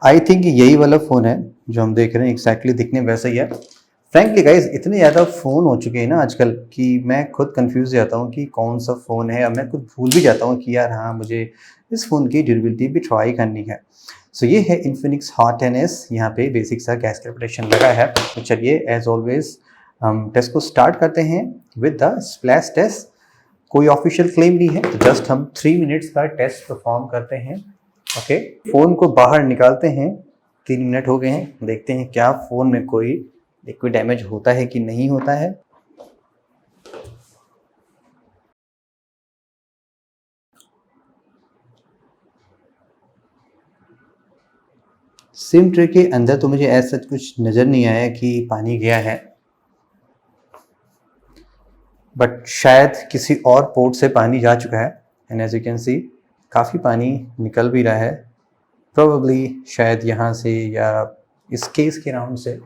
I think यही वाला phone है जो हम देख रहे हैं, एग्जैक्टली दिखने वैसा ही है। फ्रैंकली गाइज इतने ज़्यादा फ़ोन हो चुके हैं ना आजकल कि मैं खुद कंफ्यूज जाता हूँ कि कौन सा फ़ोन है, और मैं खुद भूल भी जाता हूँ कि यार हाँ, मुझे इस फ़ोन की ड्यूरेबिलिटी भी ट्राई करनी है। सो ये है इन्फिनिक्स हॉट 10s। यहाँ पे बेसिक सा गैस प्रोटेक्शन लगा है। तो चलिए एज ऑलवेज हम टेस्ट को स्टार्ट करते हैं विद द स्प्लैश टेस्ट। कोई ऑफिशियल क्लेम नहीं है, तो जस्ट हम 3 मिनट्स का टेस्ट परफॉर्म करते हैं। ओके, फ़ोन को बाहर निकालते हैं। 3 मिनट हो गए हैं, देखते हैं क्या फ़ोन में कोई लिक्विड डैमेज होता है कि नहीं होता है। सिम ट्रे के अंदर तो मुझे ऐसा कुछ नज़र नहीं आया कि पानी गया है, बट शायद किसी और पोर्ट से पानी जा चुका है। And as you can see काफ़ी पानी निकल भी रहा है, प्रोबेबली शायद यहाँ से या इस केस के राउंड से।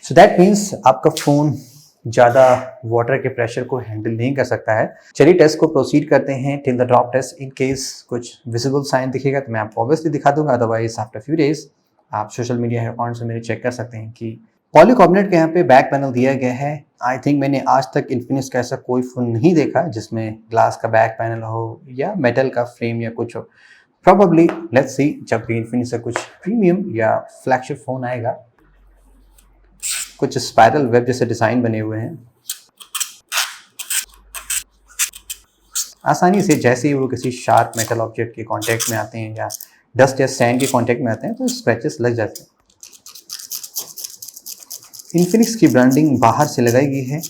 सो दैट मीन्स आपका फ़ोन ज़्यादा वाटर के प्रेशर को हैंडल नहीं कर सकता है। चलिए टेस्ट को प्रोसीड करते हैं till the drop test. In case कुछ विजिबल साइन दिखेगा तो मैं आपको ऑब्वियसली दिखा दूंगा, अदरवाइज आफ्टर फ्यू डेज आप सोशल मीडिया अकाउंट से मेरे चेक कर सकते हैं कि पॉलीकार्बोनेट का यहाँ पे बैक पैनल दिया गया है। आई थिंक मैंने आज तक इन्फिनिक्स का ऐसा कोई फ़ोन नहीं देखा जिसमें ग्लास का बैक पैनल हो या मेटल का फ्रेम या कुछ हो। प्रॉबली लेट्स सी जब भी इन्फिनिक्स का कुछ प्रीमियम या फ्लैगशिप फ़ोन आएगा। कुछ स्पाइरल वेब जैसे डिज़ाइन बने हुए हैं, आसानी से जैसे ही वो किसी शार्प मेटल ऑब्जेक्ट के कांटेक्ट में आते हैं या डस्ट या सैंड के कांटेक्ट में आते हैं तो स्क्रैचेस लग जाते हैं। इन्फिनिक्स की ब्रांडिंग बाहर से लगाई गई है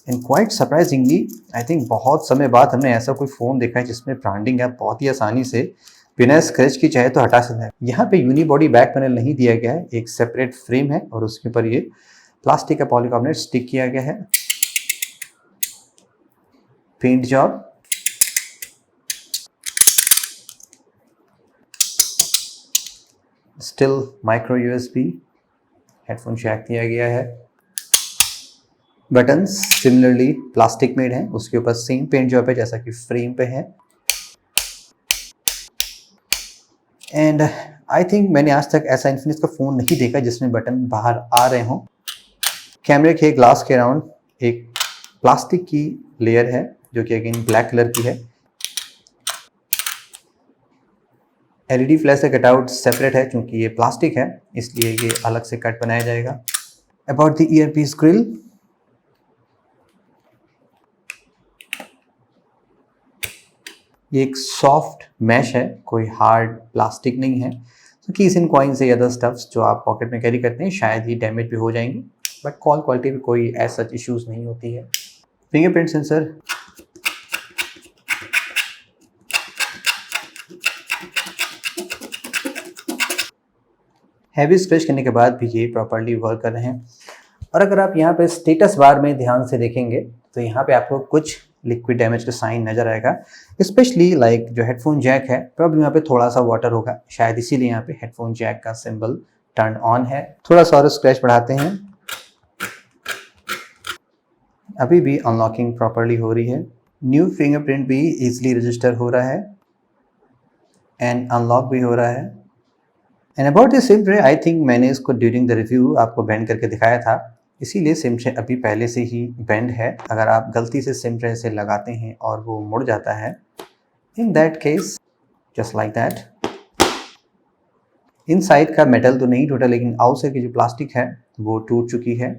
and quite surprisingly I think बहुत समय बाद हमने ऐसा कोई फ़ोन देखा है जिसमें ब्रांडिंग है बहुत ही आसानी से बिना स्क्रैच की चाहे तो हटा सकते हैं। यहाँ पे यूनिबॉडी बैक पैनल नहीं दिया गया है, एक सेपरेट फ्रेम है और उसके ऊपर ये प्लास्टिक का पॉलीकार्बोनेट स्टिक किया गया है। Paint job, still micro USB, headphone jack दिया गया है। बटन्स सिमिलरली प्लास्टिक मेड हैं, उसके ऊपर सेम पेंट जॉब है जैसा कि फ्रेम पे है। एंड आई थिंक मैंने आज तक ऐसा इन्फिनिक्स का फ़ोन नहीं देखा जिसमें बटन बाहर आ रहे हों। कैमरे के ग्लास के अराउंड एक प्लास्टिक की लेयर है जो कि अगेन ब्लैक कलर की है। एलईडी फ्लैश का कटआउट सेपरेट है, क्योंकि ये प्लास्टिक है इसलिए ये अलग से कट बनाया जाएगा। अबाउट द ईयरपीस ग्रिल, ये एक सॉफ्ट मैश है, कोई हार्ड प्लास्टिक नहीं है। तो कीज इन कॉइन्स या अदर स्टफ्स जो आप पॉकेट में कैरी करते हैं शायद ही डैमेज भी हो जाएंगे, बट कॉल क्वालिटी में कोई ऐसा इश्यूज नहीं होती है। फिंगरप्रिंट सेंसर, हैवी स्क्रैच करने के बाद भी ये प्रॉपर्ली वर्क कर रहे हैं। और अगर आप यहाँ पे स्टेटस बार में ध्यान से देखेंगे तो यहाँ पे आपको कुछ लिक्विड डैमेज का साइन नजर आएगा, स्पेशली लाइक जो हेडफोन जैक है प्रॉब्लम यहाँ पे थोड़ा सा वाटर होगा, शायद इसीलिए यहाँ पे हेडफोन जैक का सिंबल टर्न ऑन है। थोड़ा सा और स्क्रैच बढ़ाते हैं, अभी भी अनलॉकिंग प्रॉपर्ली हो रही है। न्यू फिंगरप्रिंट भी इजीली रजिस्टर हो रहा है एंड अनलॉक भी हो रहा है। And about this SIM tray, I think मैंने इसको ड्यूरिंग द रिव्यू आपको बेंड करके दिखाया था, इसीलिए सिम ट्रे अभी पहले से ही बेंड है। अगर आप गलती से सिम ट्रे से लगाते हैं और वो मुड़ जाता है, in that case just like that, inside का मेटल तो नहीं टूटा लेकिन आउटसाइड की जो प्लास्टिक है वो टूट चुकी है।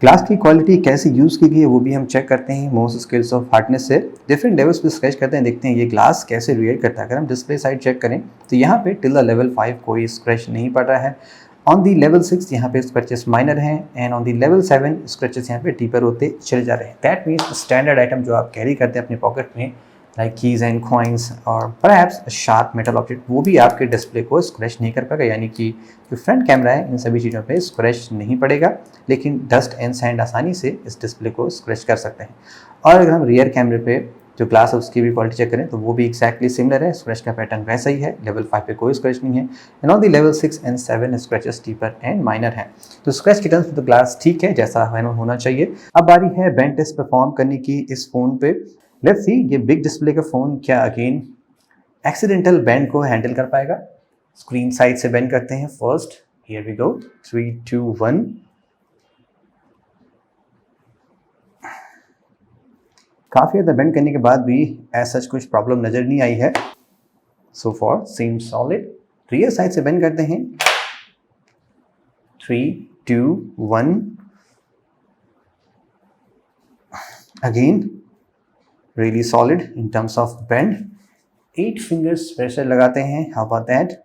ग्लास की क्वालिटी कैसे यूज़ की गई है वो भी हम चेक करते हैं मोस्ट स्केल्स ऑफ हार्डनेस से। डिफरेंट लेवल्स पे स्क्रैच करते हैं, देखते हैं ये ग्लास कैसे रिएक्ट करता है। अगर हम डिस्प्ले साइड चेक करें तो यहाँ पे टिल द लेवल 5 कोई स्क्रैच नहीं पड़ रहा है। ऑन दी लेवल 6 यहाँ पे स्क्रैचेस माइनर हैं and on the level 7 scratches यहाँ पे डीपर होते चले जा रहे हैं। दैट मीन्स स्टैंडर्ड आइटम जो आप कैरी करते हैं अपने पॉकेट में लाइक कीज एंड कॉइन्स और परहैप्स शार्प मेटल ऑब्जेक्ट, वो भी आपके डिस्प्ले को स्क्रैच नहीं कर पाएगा। यानी कि जो फ्रंट कैमरा है इन सभी चीज़ों पे स्क्रैच नहीं पड़ेगा, लेकिन डस्ट एंड सैंड आसानी से इस डिस्प्ले को स्क्रैच कर सकते हैं। और अगर हम रियर कैमरे पे जो ग्लास है उसकी भी क्वालिटी चेक करें तो वो भी एक्जैक्टली सिमिलर है, स्क्रैच का पैटर्न वैसा ही है। लेवल 5 पे कोई स्क्रैच नहीं है and on the level 6 and 7 scratches deeper and minor है। तो स्क्रैच के टर्म्स में तो ग्लास ठीक है जैसा होना चाहिए। अब बारी है बेंड टेस्ट परफॉर्म करने की इस फोन पे। लेट्स सी ये बिग डिस्प्ले का फ़ोन क्या अगेन एक्सीडेंटल बेंड को हैंडल कर पाएगा। स्क्रीन साइड से बेंड करते हैं फर्स्ट। हियर वी गो 3 2 1। काफ़ी ज़्यादा बेंड करने के बाद भी ऐसा कुछ प्रॉब्लम नज़र नहीं आई है। So for same solid. Rear side से बेंड करते हैं 3 2 1। Again really solid in terms of bend. 8 fingers pressure लगाते हैं। How about that?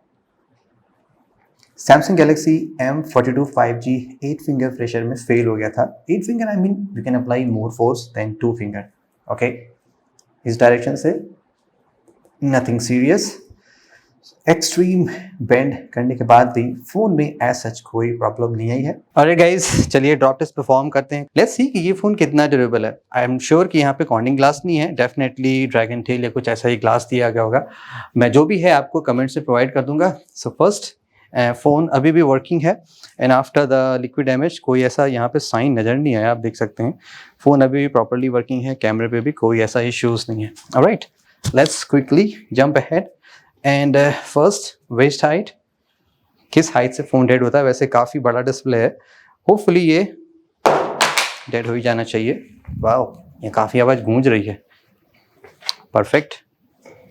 Samsung Galaxy M42 5G 8 finger pressure में फेल हो गया था। 8 finger I mean you can apply more force than 2 finger. Okay, इस direction से nothing serious. Extreme bend करने के बाद भी फोन में एज सच कोई प्रॉब्लम नहीं आई है। अरे गाइस, चलिए ड्रॉप टेस्ट परफॉर्म करते हैं। लेट्स सी कि ये फोन कितना ड्यूरेबल है। आई एम श्योर कि यहाँ पे कॉर्निंग ग्लास नहीं है, डेफिनेटली ड्रैगन टेल या कुछ ऐसा ही ग्लास दिया गया होगा। मैं जो भी है आपको कमेंट से प्रोवाइड कर दूंगा। सो फर्स्ट, फ़ोन अभी भी वर्किंग है and after the liquid damage कोई ऐसा यहाँ पे साइन नज़र नहीं आया। आप देख सकते हैं फ़ोन अभी भी प्रॉपरली वर्किंग है। कैमरे पे भी कोई ऐसा इश्यूज़ नहीं है। Alright, let's quickly jump ahead and first waist height. किस हाइट से फ़ोन डेड होता है? वैसे काफ़ी बड़ा डिस्प्ले है, होपफुली ये डेड हो ही जाना चाहिए। वाह, ये काफ़ी आवाज़ गूंज रही है। Perfect,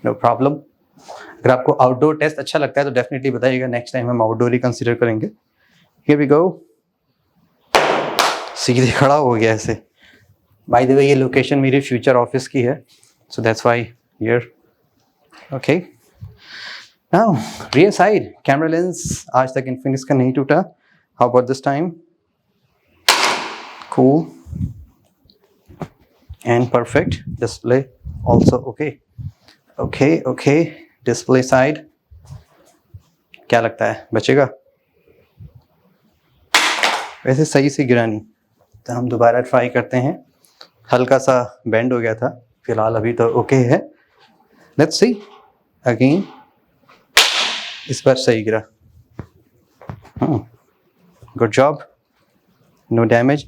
no problem. अगर आपको आउटडोर टेस्ट अच्छा लगता है तो डेफिनेटली बताइएगा, नेक्स्ट टाइम हम आउटडोर ही कंसीडर करेंगे। Here we go. सीधे खड़ा हो गया ऐसे। बाय द वे ये लोकेशन मेरी फ्यूचर ऑफिस की है, so that's why here. Okay, now rear side camera lens आज तक इन्फिनिक्स का नहीं टूटा। How about this time? Cool and perfect. Display also okay. Okay okay, display side क्या लगता है बचेगा? वैसे सही से गिरा नहीं, तो हम दोबारा ट्राई करते हैं। हल्का सा बेंड हो गया था, फिलहाल अभी तो ओके है। Let's see again. इस बार सही गिरा। Good job, no damage.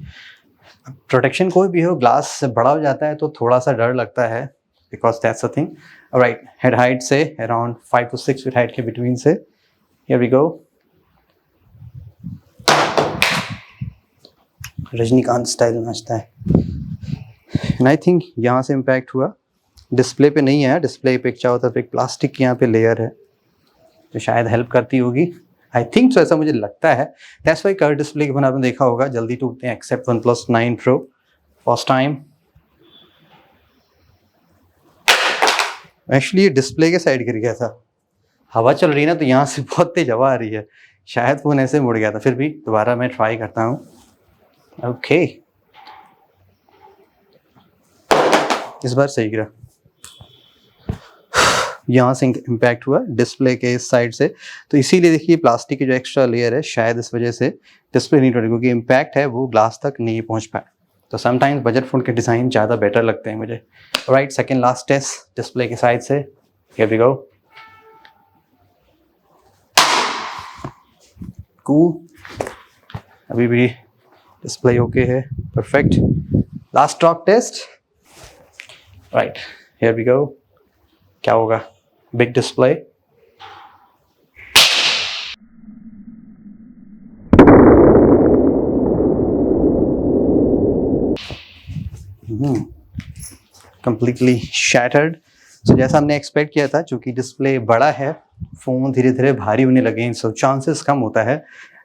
Protection कोई भी हो, ग्लास बड़ा हो जाता है तो थोड़ा सा डर लगता है, because that's a thing. Right, head height से अराउंड 5 to 6 फीट हाइट के बिटवीन से। Here we go. Rajinikanth style नाचता है। एंड आई थिंक यहाँ से इम्पैक्ट हुआ, डिस्प्ले पे नहीं है। डिस्प्ले पे चारों तरफ एक प्लास्टिक की यहाँ पे लेयर है जो शायद हेल्प करती होगी। आई थिंक सो, ऐसा मुझे लगता है। दैट्स वाई कर्व डिस्प्ले के बना आपने देखा होगा जल्दी टूटते हैं, except OnePlus 9 Pro first time. Actually ये डिस्प्ले के साइड गिर गया था। हवा चल रही है ना, तो यहाँ से बहुत तेज हवा आ रही है, शायद फ़ोन ऐसे मुड़ गया था। फिर भी दोबारा मैं ट्राई करता हूँ। ओके, इस बार सही गिरा। यहाँ से इम्पैक्ट हुआ डिस्प्ले के इस साइड से, तो इसीलिए देखिए प्लास्टिक की जो एक्स्ट्रा लेयर है, शायद इस वजह से डिस्प्ले नहीं टूटी, क्योंकि इम्पैक्ट है वो ग्लास तक नहीं पहुँच पाया। तो समटाइम्स बजट फ़ोन के डिज़ाइन ज़्यादा बेटर लगते हैं मुझे। Right, second last test display के साइड से। Here we go. कूल, अभी भी डिस्प्ले ओके है, perfect. Last drop test. Right, here we go. क्या होगा? Big display. Completely shattered. तो जैसा हमने एक्सपेक्ट किया था, चूंकि डिस्प्ले बड़ा है, फ़ोन धीरे धीरे भारी होने लगे हैं, सो चांसेस कम होता है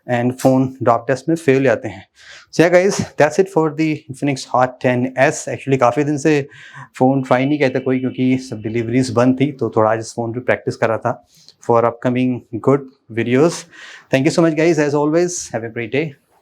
एंड फ़ोन ड्रॉप टेस्ट में फेल जाते हैं। सो या guys, that's it for the Infinix hot 10S। Actually काफ़ी दिन से फ़ोन ट्राई नहीं किया था कोई, क्योंकि सब डिलीवरीज बंद थी, तो थोड़ा आज इस फ़ोन पर प्रैक्टिस कर रहा था for upcoming good videos. Thank you so much guys, as always, have a great day.